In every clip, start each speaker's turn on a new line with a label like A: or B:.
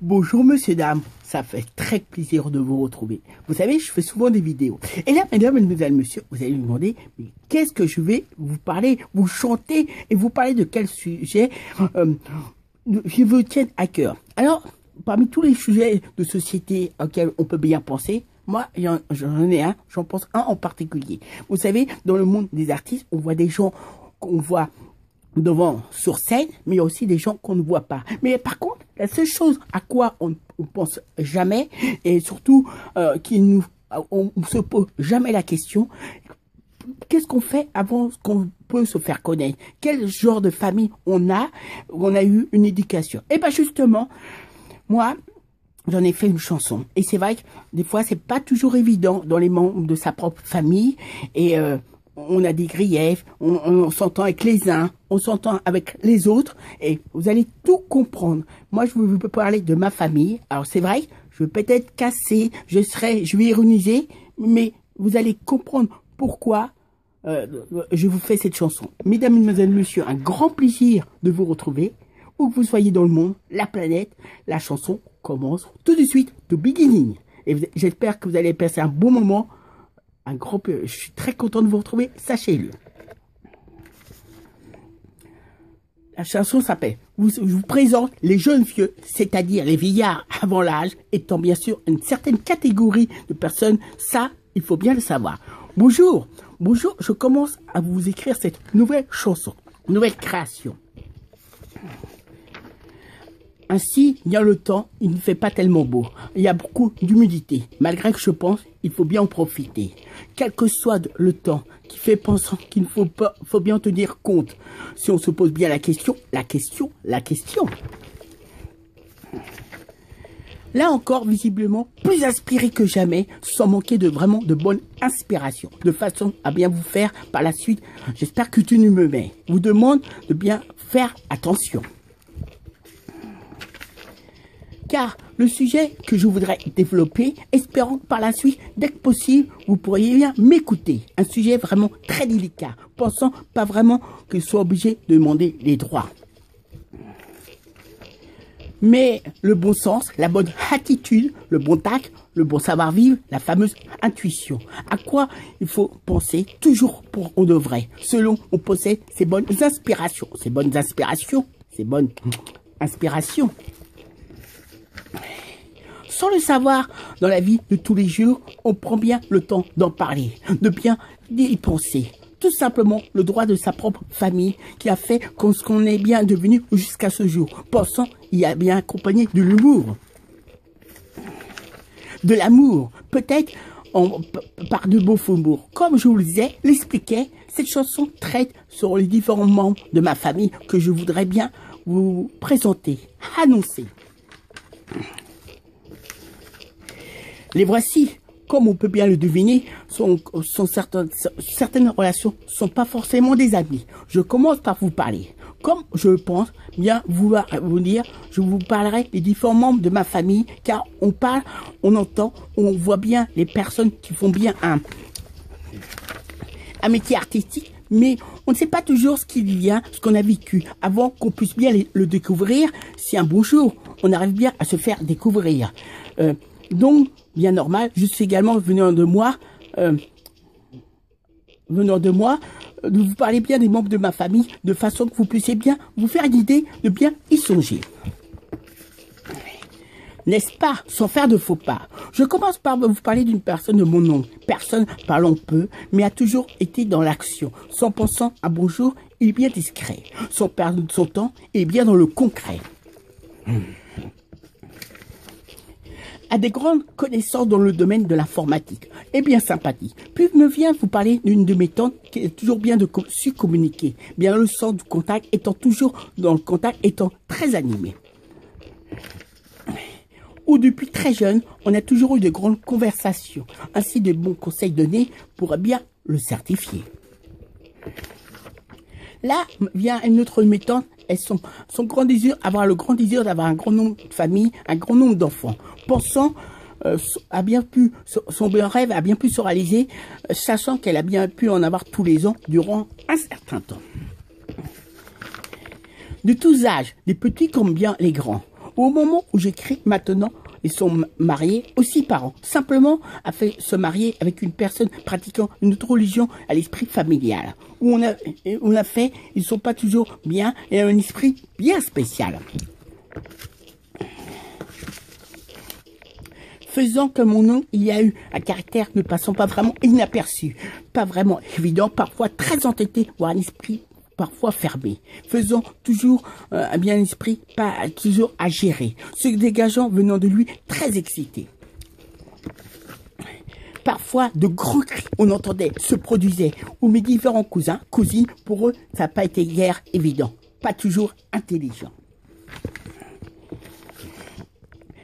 A: Bonjour monsieur, dame, ça fait très plaisir de vous retrouver. Vous savez, je fais souvent des vidéos. Et là, mesdames, mesdemoiselles, monsieur, vous allez me demander, mais qu'est-ce que je vais vous parler, vous chanter et vous parler de quel sujet je vous tienne à cœur. Alors, parmi tous les sujets de société auxquels on peut bien penser, moi, j'en ai un, j'en pense un en particulier. Vous savez, dans le monde des artistes, on voit des gens qu'on voit devant sur scène, mais il y a aussi des gens qu'on ne voit pas. Mais par contre, la seule chose à quoi on pense jamais, et surtout on se pose jamais la question, qu'est-ce qu'on fait avant qu'on peut se faire connaître? Quel genre de famille on a eu une éducation? Et ben justement, moi, j'en ai fait une chanson. Et c'est vrai que des fois, c'est pas toujours évident dans les membres de sa propre famille. Et on a des griefs, on s'entend avec les uns, on s'entend avec les autres, et vous allez tout comprendre. Moi, je vais vous parler de ma famille. Alors, c'est vrai, je vais peut-être casser, je vais ironiser, mais vous allez comprendre pourquoi je vous fais cette chanson. Mesdames, mesdemoiselles, messieurs, un grand plaisir de vous retrouver. Où que vous soyez dans le monde, la planète, la chanson commence tout de suite, to beginning. Et j'espère que vous allez passer un bon moment. Je suis très content de vous retrouver, sachez-le. La chanson s'appelle je vous présente les jeunes vieux, c'est-à-dire les vieillards avant l'âge, étant bien sûr une certaine catégorie de personnes. Ça, il faut bien le savoir. Bonjour, je commence à vous écrire cette nouvelle chanson, nouvelle création. Ainsi, il y a le temps, il ne fait pas tellement beau. Il y a beaucoup d'humidité. Malgré que je pense, il faut bien en profiter. Quel que soit le temps qui fait penser qu'il ne faut bien tenir compte. Si on se pose bien la question. Là encore, visiblement, plus inspiré que jamais, sans manquer vraiment de bonne inspiration. De façon à bien vous faire par la suite. J'espère que tu ne me mets. Vous demande de bien faire attention. Car le sujet que je voudrais développer, espérant par la suite, dès que possible, vous pourriez bien m'écouter. Un sujet vraiment très délicat, pensant pas vraiment que je sois obligé de demander les droits. Mais le bon sens, la bonne attitude, le bon tact, le bon savoir-vivre, la fameuse intuition. À quoi il faut penser toujours pour on devrait, selon on possède ces bonnes inspirations. Sans le savoir, dans la vie de tous les jours, on prend bien le temps d'en parler, de bien y penser. Tout simplement le droit de sa propre famille qui a fait qu'on est bien devenu jusqu'à ce jour, pensant y a bien accompagné de l'humour. De l'amour, peut-être par de beaux faux mots. Comme je vous le disais, l'expliquais, cette chanson traite sur les différents membres de ma famille que je voudrais bien vous présenter, annoncer. Les voici, comme on peut bien le deviner, certaines relations sont pas forcément des amis. Je commence par vous parler. Comme je pense bien vouloir vous dire, je vous parlerai des différents membres de ma famille, car on parle, on entend, on voit bien les personnes qui font bien un métier artistique, mais on ne sait pas toujours ce qui vient, ce qu'on a vécu, avant qu'on puisse bien le découvrir. Si un beau jour, on arrive bien à se faire découvrir. Donc, bien normal, je suis également venant de moi, de vous parler bien des membres de ma famille, de façon que vous puissiez bien vous faire une idée, de bien y songer. N'est-ce pas, sans faire de faux pas? Je commence par vous parler d'une personne de mon nom. Personne parlant peu, mais a toujours été dans l'action. Sans pensant à bonjour, il est bien discret. Sans perdre son temps, il est bien dans le concret. A des grandes connaissances dans le domaine de l'informatique, et bien sympathique. Puis me vient vous parler d'une de mes tantes qui est toujours bien de su communiquer, bien le sens du contact étant toujours dans le contact, étant très animé. Ou depuis très jeune, on a toujours eu de grandes conversations, ainsi de bons conseils donnés pour bien le certifier. Là vient une autre de mes tantes. Son grand désir, avoir le grand désir d'avoir un grand nombre de familles, un grand nombre d'enfants. Pensant son rêve a bien pu se réaliser, sachant qu'elle a bien pu en avoir tous les ans durant un certain temps. De tous âges, des petits comme bien les grands. Au moment où j'écris maintenant, ils sont mariés aussi parents. Simplement, a fait se marier avec une personne pratiquant une autre religion à l'esprit familial. Où on a fait, ils sont pas toujours bien et un esprit bien spécial. Faisant que mon nom, il y a eu un caractère ne passant pas vraiment inaperçu, pas vraiment évident, parfois très entêté, voire un esprit parfois fermé, faisant toujours un bien esprit, pas toujours à gérer, se dégageant venant de lui très excité. Parfois, de grands cris, on entendait, se produisaient, où mes différents cousins, cousines, pour eux, ça n'a pas été guère évident, pas toujours intelligent.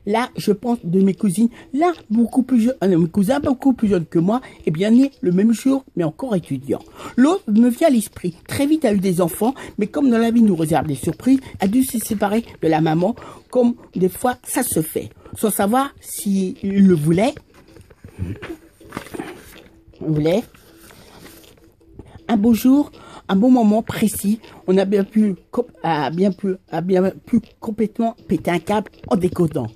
A: Là, je pense de mes cousines, là, beaucoup plus jeunes, mes cousins beaucoup plus jeunes que moi, et bien nés le même jour, mais encore étudiants. L'autre me vient à l'esprit. Très vite a eu des enfants, mais comme dans la vie nous réserve des surprises, a dû se séparer de la maman, comme des fois ça se fait, sans savoir s'il le voulait. Un beau jour, un bon moment précis, on a bien pu complètement péter un câble en décodant.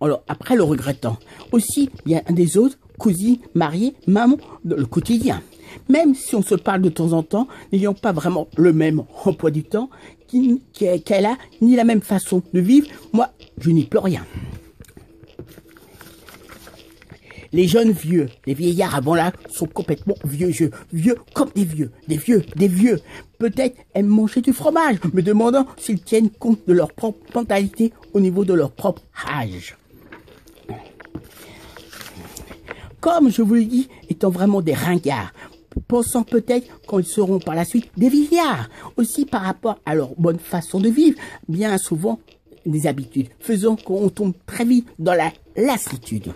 A: Alors, après le regrettant. Aussi, bien des autres, cousines, mariées, maman, dans le quotidien. Même si on se parle de temps en temps, n'ayant pas vraiment le même emploi du temps qu'elle a, ni la même façon de vivre, moi, je n'y peux rien. Les jeunes vieux, les vieillards avant là, sont complètement vieux jeux. Vieux comme des vieux. Peut-être aiment manger du fromage, me demandant s'ils tiennent compte de leur propre mentalité au niveau de leur propre âge. Comme je vous l'ai dit, étant vraiment des ringards, pensant peut-être qu'ils seront par la suite des vieillards, aussi par rapport à leur bonne façon de vivre, bien souvent des habitudes, faisant qu'on tombe très vite dans la lassitude.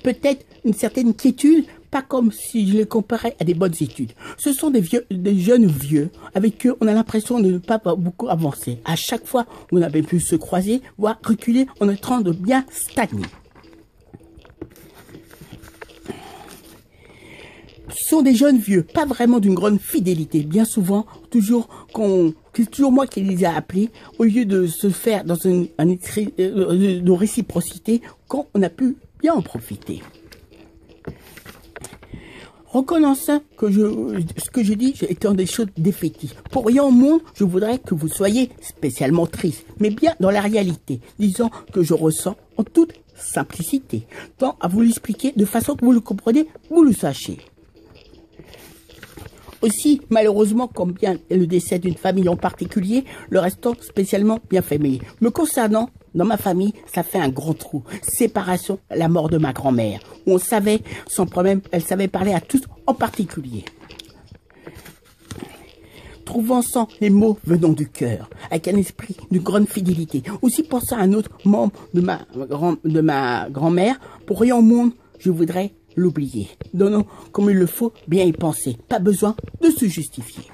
A: Peut-être une certaine quiétude, pas comme si je les comparais à des bonnes études. Ce sont des jeunes vieux, avec eux on a l'impression de ne pas beaucoup avancer. À chaque fois on avait pu se croiser, voire reculer en étant de bien stagner. Ce sont des jeunes vieux, pas vraiment d'une grande fidélité. Bien souvent, c'est toujours moi qui les ai appelés, au lieu de se faire dans de réciprocité, quand on a pu bien en profiter. Reconnaissant que ce que je dis étant des choses défaitistes. Pour rien au monde, je voudrais que vous soyez spécialement triste, mais bien dans la réalité, disant que je ressens en toute simplicité, tant à vous l'expliquer de façon que vous le compreniez, vous le sachiez. Aussi, malheureusement, comme bien le décès d'une famille en particulier, le restant spécialement bien famille. Me concernant, dans ma famille, ça fait un gros trou. Séparation, la mort de ma grand-mère. Où on savait, sans problème, elle savait parler à tous en particulier. Trouvant sans les mots venant du cœur, avec un esprit de grande fidélité. Aussi pensant à un autre membre de ma grand-mère, pour rien au monde, je voudrais l'oublier. Donnons comme il le faut bien y penser. Pas besoin de se justifier.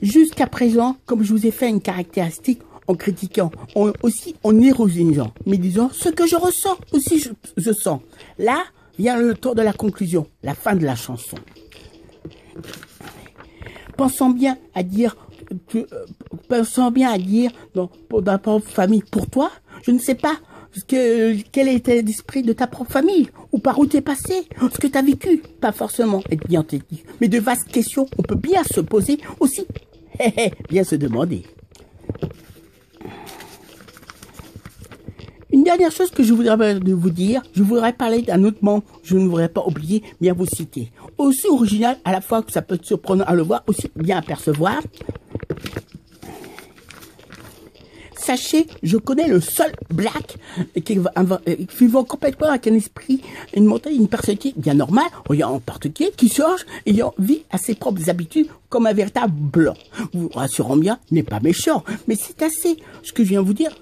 A: Jusqu'à présent, comme je vous ai fait une caractéristique en critiquant, aussi en érosinant, mais disant ce que je ressens, aussi je sens. Là vient le temps de la conclusion, la fin de la chanson. Pensant bien à dire dans ta propre famille, pour toi, je ne sais pas quel était l'esprit de ta propre famille, ou par où t'es passé, ce que t'as vécu, pas forcément être bien technique, mais de vastes questions, on peut bien se poser aussi, bien se demander. Une dernière chose que je voudrais vous dire, je voudrais parler d'un autre membre, je ne voudrais pas oublier, bien vous citer. Aussi original, à la fois que ça peut être surprenant à le voir, aussi bien à percevoir. Sachez, je connais le seul black qui vivant complètement avec un esprit, une montagne, une personnalité bien normale, en particulier, qui change, ayant vie à ses propres habitudes comme un véritable blanc. Vous rassurant bien, n'est pas méchant, mais c'est assez, ce que je viens de vous dire,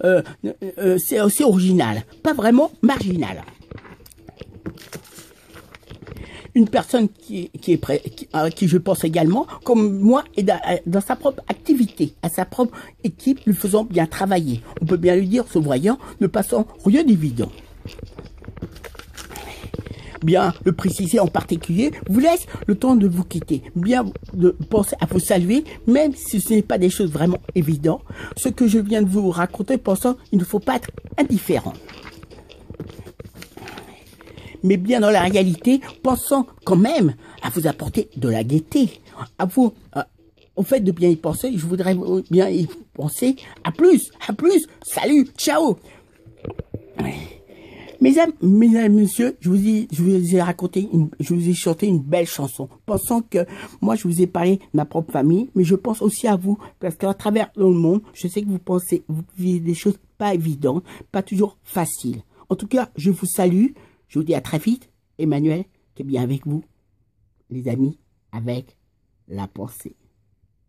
A: c'est aussi original, pas vraiment marginal. Une personne à qui je pense également, comme moi, est dans sa propre activité, à sa propre équipe, lui faisant bien travailler. On peut bien lui dire, se voyant, ne passant rien d'évident. bien le préciser en particulier, vous laisse le temps de vous quitter, bien de penser à vous saluer, même si ce n'est pas des choses vraiment évidentes. Ce que je viens de vous raconter, pensant, il ne faut pas être indifférent. Mais bien dans la réalité, pensant quand même à vous apporter de la gaieté, à vous, au fait de bien y penser, je voudrais bien y penser. À plus, salut, ciao. Mesdames, messieurs, je vous ai raconté, je vous ai chanté une belle chanson, pensant que moi je vous ai parlé de ma propre famille, mais je pense aussi à vous, parce qu'à travers le monde, je sais que vous vivez des choses pas évidentes, pas toujours faciles. En tout cas, je vous salue, je vous dis à très vite, Emmanuel, qui est bien avec vous, les amis, avec la pensée.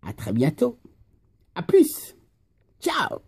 A: À très bientôt. À plus. Ciao.